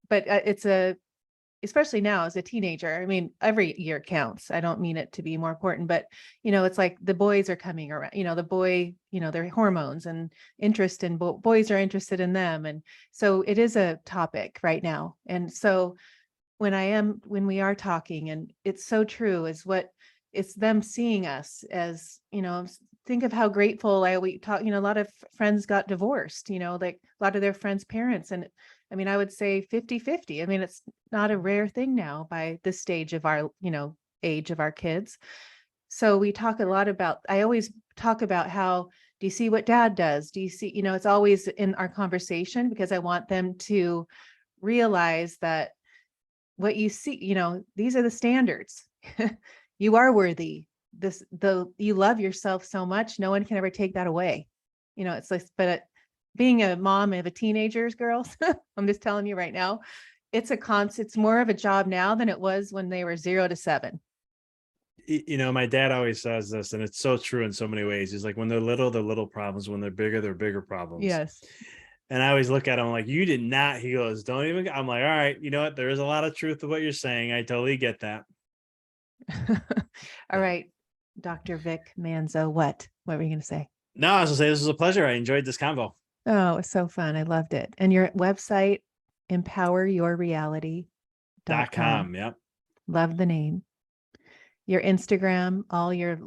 but especially now as a teenager, I mean, every year counts. I don't mean it to be more important, but, it's like the boys are coming around, their hormones and interest in boys are interested in them. And so it is a topic right now. And so when we are talking, and it's so true, it's them seeing us as, think of how grateful we talk, a lot of friends got divorced, like a lot of their friends' parents. And I mean, I would say 50-50. I mean, it's not a rare thing now by this stage of our, age of our kids. So we talk a lot about, I always talk about how, do you see what dad does? Do you see, it's always in our conversation, because I want them to realize that what you see, these are the standards. You are worthy. You love yourself so much. No one can ever take that away. It's like, but being a mom of a teenagers, girls, I'm just telling you right now, it's more of a job now than it was when they were 0 to 7. My dad always says this, and it's so true in so many ways. He's like, when they're little problems. When they're bigger problems. Yes. And I always look at him like, you did not. He goes, don't even. I'm like, all right, you know what? There is a lot of truth to what you're saying. I totally get that. All right, Dr. Vic Manzo, what were you going to say? No, I was going to say, this was a pleasure. I enjoyed this convo. Oh, it was so fun. I loved it. And your website, empoweryourreality.com. Yep. Love the name. Your Instagram, all your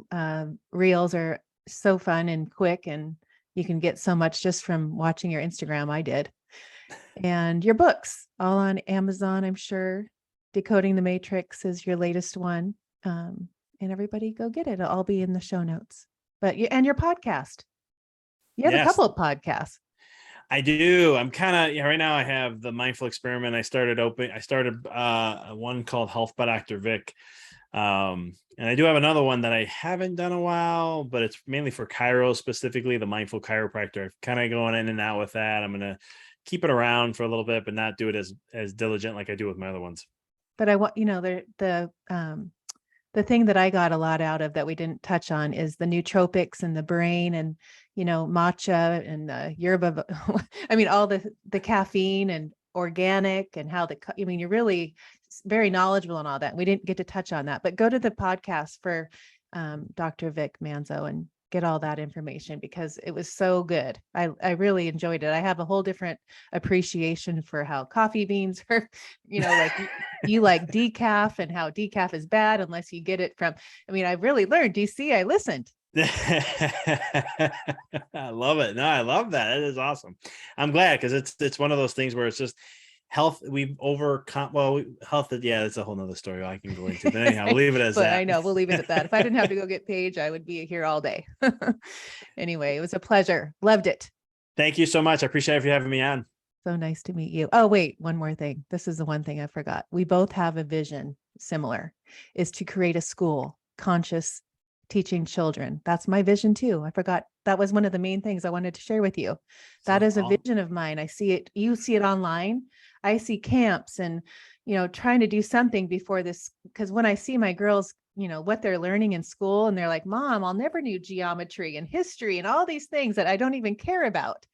reels are so fun and quick, and you can get so much just from watching your Instagram. I did. And your books, all on Amazon, I'm sure. Decoding the Matrix is your latest one. And everybody go get it. It'll all be in the show notes. And your podcast. You have a couple of podcasts. I do. I'm kind of, right now I have the Mindful Experiment. I started one called Health by Dr. Vic. And I do have another one that I haven't done a while, but it's mainly for chiro, specifically the Mindful Chiropractor. Kind of going in and out with that. I'm going to keep it around for a little bit, but not do it as diligent like I do with my other ones. But I want, the thing that I got a lot out of that we didn't touch on is the nootropics and the brain, and, matcha and yerba. I mean, all the caffeine and organic, and how you're really very knowledgeable on all that. We didn't get to touch on that, but go to the podcast for Dr. Vic Manzo and get all that information, because it was so good. I really enjoyed it. I have a whole different appreciation for how coffee beans are, like you like decaf, and how decaf is bad unless you get it from, I really learned. DC, I listened. I love it. No, I love that. It is awesome. I'm glad, because it's one of those things where it's just health. We've overcome, health. Yeah, that's a whole nother story I can go into. But anyhow, we'll leave it as that. I know, we'll leave it at that. If I didn't have to go get Paige, I would be here all day. Anyway, it was a pleasure. Loved it. Thank you so much. I appreciate you having me on. So nice to meet you. Oh, wait, one more thing. This is the one thing I forgot. We both have a vision similar, is to create a school, conscious teaching children. That's my vision too. I forgot. That was one of the main things I wanted to share with you. That is a vision of mine. I see it. You see it online. I see camps and, trying to do something before this, because when I see my girls what they're learning in school. And they're like, Mom, I'll never knew geometry and history and all these things that I don't even care about.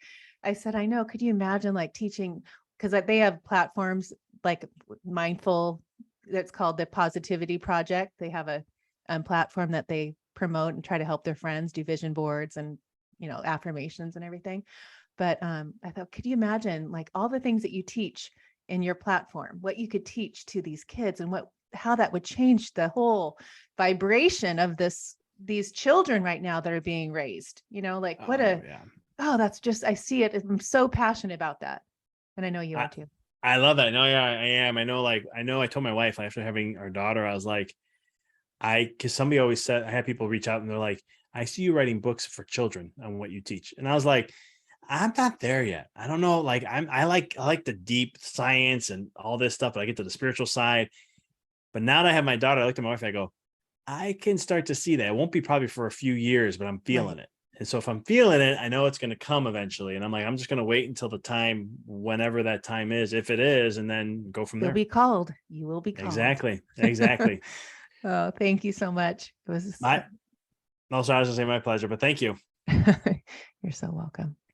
I said, I know. Could you imagine like teaching? Because they have platforms like mindful, that's called the Positivity Project. They have a platform that they promote and try to help their friends do vision boards and, affirmations and everything. But I thought, could you imagine like all the things that you teach in your platform, what you could teach to these kids and how that would change the whole vibration of these children right now that are being raised, like that's just, I see it. I'm so passionate about that. And I know you are too. I love that. No, yeah, I am. I know I told my wife after having our daughter, I was like, because somebody always said, I had people reach out and they're like, I see you writing books for children on what you teach. And I was like, I'm not there yet. I don't know. Like I like the deep science and all this stuff, but I get to the spiritual side. But now that I have my daughter, I look at my wife, I go, I can start to see that. It won't be probably for a few years, but I'm feeling it. And so if I'm feeling it, I know it's going to come eventually. And I'm like, I'm just going to wait until the time, whenever that time is, if it is, and then go from there. You'll be called. You will be called. Exactly. Oh, thank you so much. It was I was going to say my pleasure, but thank you. You're so welcome.